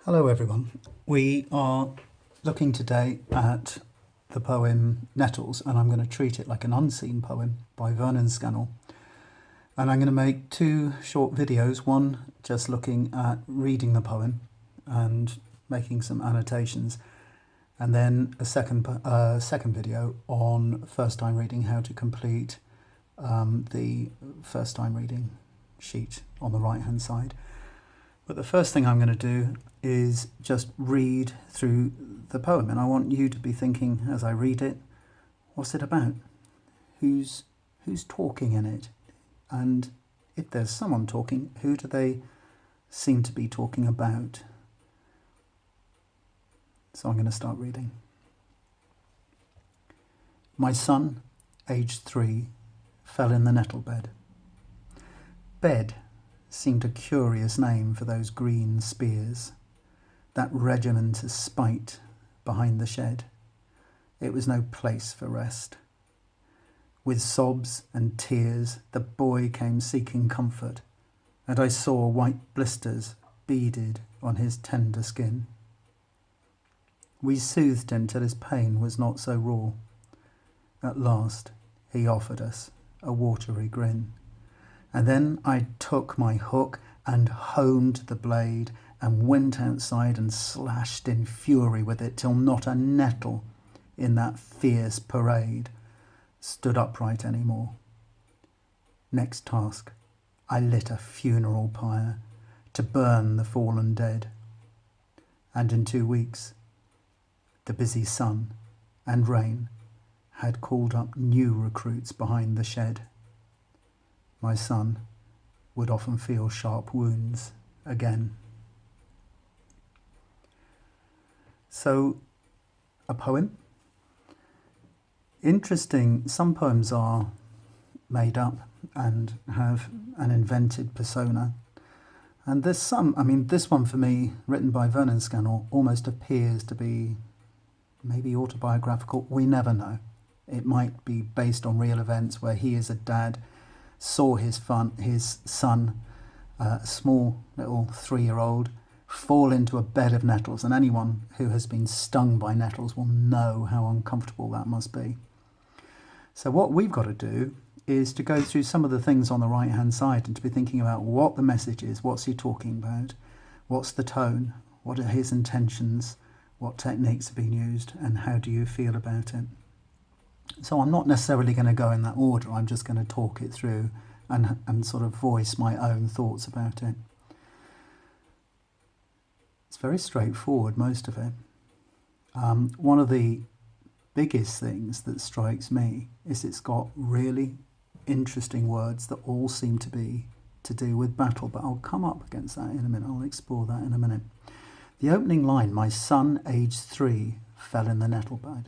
Hello everyone. We are looking today at the poem Nettles, and I'm going to treat it like an unseen poem by Vernon Scannell. And I'm going to make two short videos, one just looking at reading the poem and making some annotations, and then a second video on first time reading, how to complete the first time reading sheet on the right hand side. But the first thing I'm going to do is just read through the poem, and I want you to be thinking as I read it, what's it about? Who's talking in it? And if there's someone talking, who do they seem to be talking about? So I'm going to start reading. My son, aged 3, fell in the nettle bed. Bed seemed a curious name for those green spears, that regiment of spite behind the shed. It was no place for rest. With sobs and tears, the boy came seeking comfort, and I saw white blisters beaded on his tender skin. We soothed him till his pain was not so raw. At last, he offered us a watery grin. And then I took my hook and honed the blade and went outside and slashed in fury with it till not a nettle in that fierce parade stood upright any more. Next task, I lit a funeral pyre to burn the fallen dead. And in 2 weeks, the busy sun and rain had called up new recruits behind the shed. My son would often feel sharp wounds again. So, a poem. Interesting, some poems are made up and have an invented persona. And this one for me, written by Vernon Scannell, almost appears to be maybe autobiographical. We never know. It might be based on real events where he as a dad saw his son, a small little 3-year-old, fall into a bed of nettles, and anyone who has been stung by nettles will know how uncomfortable that must be. So what we've got to do is to go through some of the things on the right hand side and to be thinking about what the message is, what's he talking about, what's the tone, what are his intentions, what techniques are being used, and how do you feel about it. So I'm not necessarily going to go in that order. I'm just going to talk it through and sort of voice my own thoughts about it. It's very straightforward, most of it. One of the biggest things that strikes me is it's got really interesting words that all seem to be to do with battle, but I'll come up against that in a minute. I'll explore that in a minute. The opening line, my son, aged 3, fell in the nettle bed.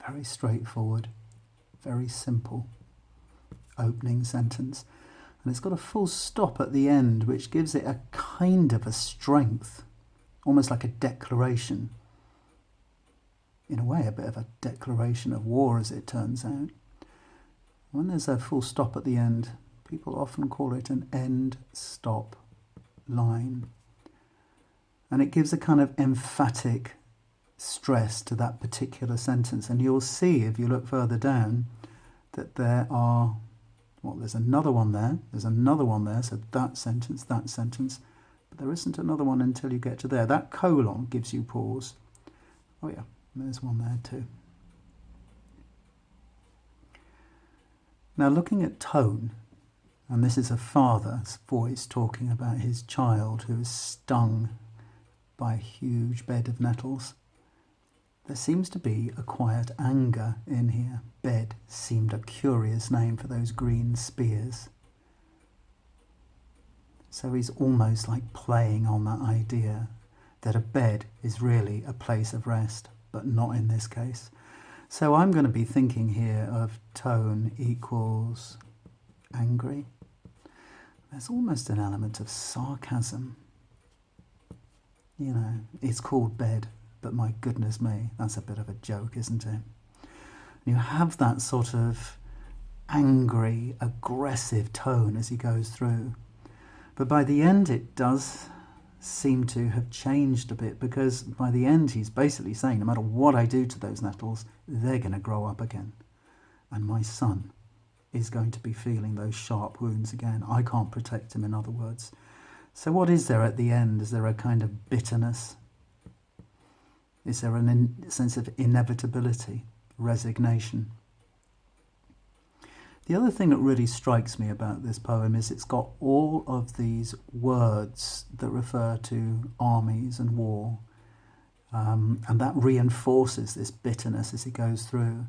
Very straightforward, very simple opening sentence. And it's got a full stop at the end, which gives it a kind of a strength, almost like a declaration. In a way, a bit of a declaration of war, as it turns out. When there's a full stop at the end, people often call it an end stop line. And it gives a kind of emphatic stress to that particular sentence, and you'll see if you look further down that there's another one there, so that sentence, but there isn't another one until you get to there. That colon gives you pause. Oh yeah, there's one there too. Now looking at tone, and this is a father's voice talking about his child who is stung by a huge bed of nettles. There seems to be a quiet anger in here. Bed seemed a curious name for those green spears. So he's almost like playing on that idea that a bed is really a place of rest, but not in this case. So I'm going to be thinking here of tone equals angry. There's almost an element of sarcasm. You know, it's called bed, but my goodness me, that's a bit of a joke, isn't it? You have that sort of angry, aggressive tone as he goes through. But by the end it does seem to have changed a bit, because by the end he's basically saying no matter what I do to those nettles, they're going to grow up again. And my son is going to be feeling those sharp wounds again. I can't protect him, in other words. So what is there at the end? Is there a kind of bitterness? Is there a sense of inevitability, resignation? The other thing that really strikes me about this poem is it's got all of these words that refer to armies and war, and that reinforces this bitterness as it goes through.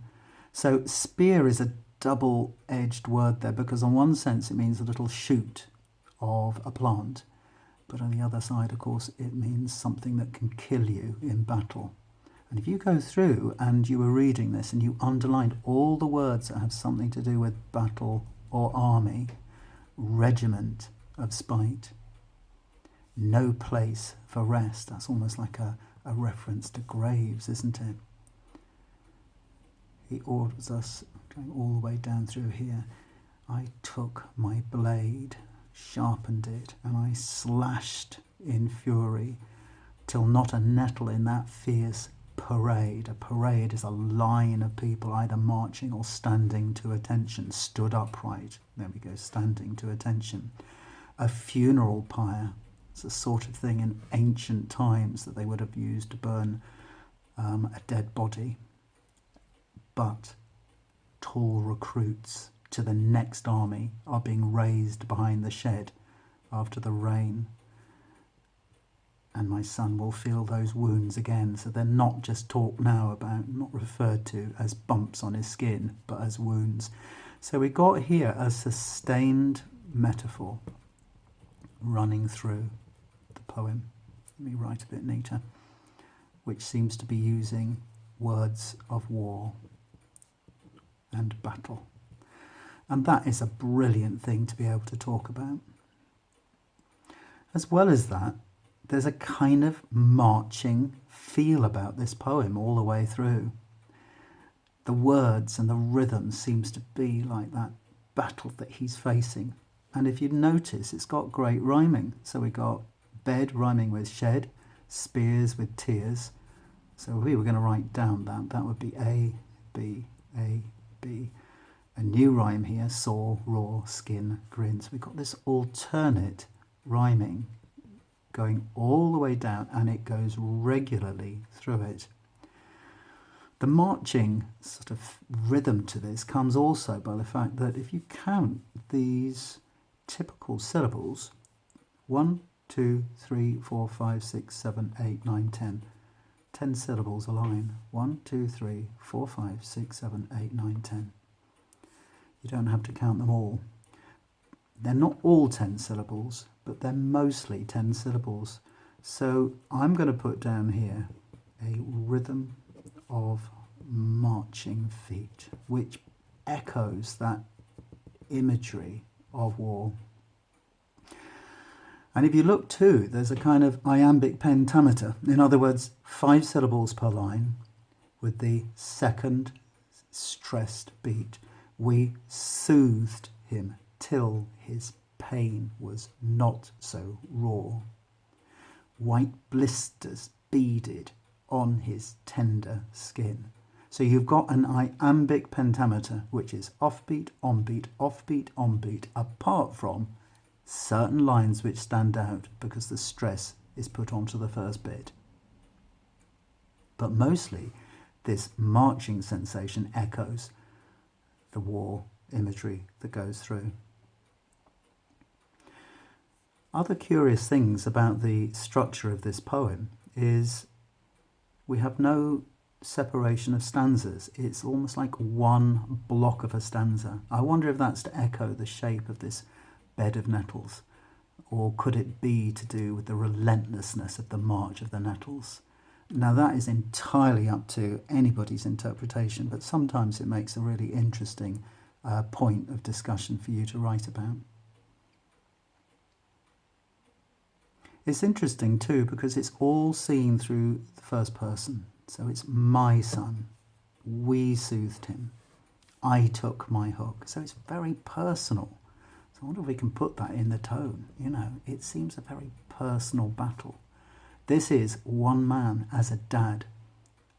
So spear is a double-edged word there, because on one sense it means a little shoot of a plant, but on the other side, of course, it means something that can kill you in battle. And if you go through and you were reading this and you underlined all the words that have something to do with battle or army, regiment of spite, no place for rest, that's almost like a reference to graves, isn't it? He orders us, going all the way down through here, I took my blade, sharpened it, and I slashed in fury, till not a nettle in that fierce parade. A parade is a line of people either marching or standing to attention, stood upright. There we go, standing to attention. A funeral pyre, it's a sort of thing in ancient times that they would have used to burn a dead body. But tall recruits to the next army are being raised behind the shed after the rain. And my son will feel those wounds again. So they're not just talked now about, not referred to as bumps on his skin, but as wounds. So we got here a sustained metaphor running through the poem. Let me write a bit neater, which seems to be using words of war and battle. And that is a brilliant thing to be able to talk about. As well as that, there's a kind of marching feel about this poem all the way through. The words and the rhythm seems to be like that battle that he's facing. And if you notice, it's got great rhyming. So we got bed rhyming with shed, spears with tears. So if we were going to write down that would be A, B, A, B. A new rhyme here, saw, raw, skin, grins. We've got this alternate rhyming going all the way down, and it goes regularly through it. The marching sort of rhythm to this comes also by the fact that if you count these typical syllables, 1, 2, 3, 4, 5, 6, 7, 8, 9, 10, 10 syllables a line. 1, 2, 3, 4, 5, 6, 7, 8, 9, 10. You don't have to count them all. They're not all 10 syllables, but they're mostly 10 syllables. So I'm going to put down here a rhythm of marching feet, which echoes that imagery of war. And if you look too, there's a kind of iambic pentameter. In other words, 5 syllables per line with the second stressed beat. We soothed him till his pain was not so raw. White blisters beaded on his tender skin. So you've got an iambic pentameter, which is offbeat, onbeat, offbeat, onbeat, apart from certain lines which stand out because the stress is put onto the first bit. But mostly this marching sensation echoes the war imagery that goes through. Other curious things about the structure of this poem is we have no separation of stanzas. It's almost like one block of a stanza. I wonder if that's to echo the shape of this bed of nettles, or could it be to do with the relentlessness of the march of the nettles? Now that is entirely up to anybody's interpretation, but sometimes it makes a really interesting point of discussion for you to write about. It's interesting too because it's all seen through the first person. So it's my son, we soothed him, I took my hook. So it's very personal. It's I wonder if we can put that in the tone. You know, it seems a very personal battle. This is one man as a dad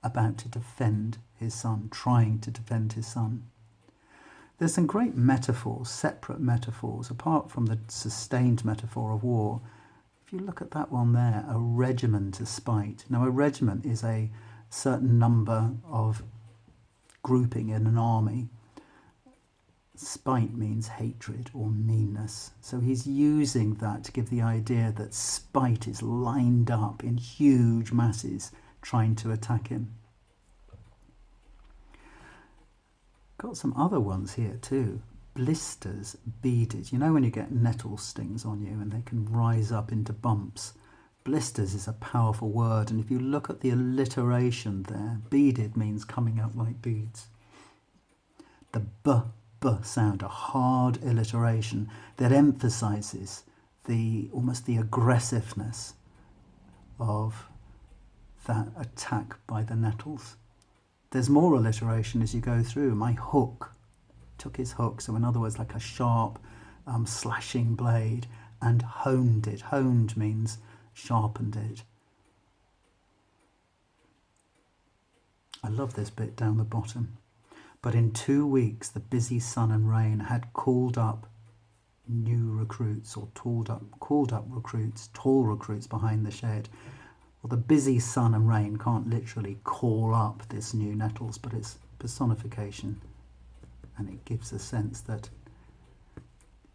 about to defend his son, trying to defend his son. There's some great metaphors, separate metaphors, apart from the sustained metaphor of war. If you look at that one there, a regiment of spite. Now, a regiment is a certain number of grouping in an army. Spite means hatred or meanness. So he's using that to give the idea that spite is lined up in huge masses trying to attack him. Got some other ones here too. Blisters, beaded. You know when you get nettle stings on you and they can rise up into bumps? Blisters is a powerful word, and if you look at the alliteration there, beaded means coming out like beads. The b sound, a hard alliteration that emphasises almost the aggressiveness of that attack by the nettles. There's more alliteration as you go through. My hook, took his hook, so in other words like a sharp slashing blade, and honed it. Honed means sharpened it. I love this bit down the bottom. But in 2 weeks the busy sun and rain had called up new recruits, or called up recruits, tall recruits behind the shed. Well, the busy sun and rain can't literally call up this new Nettles, but it's personification, and it gives a sense that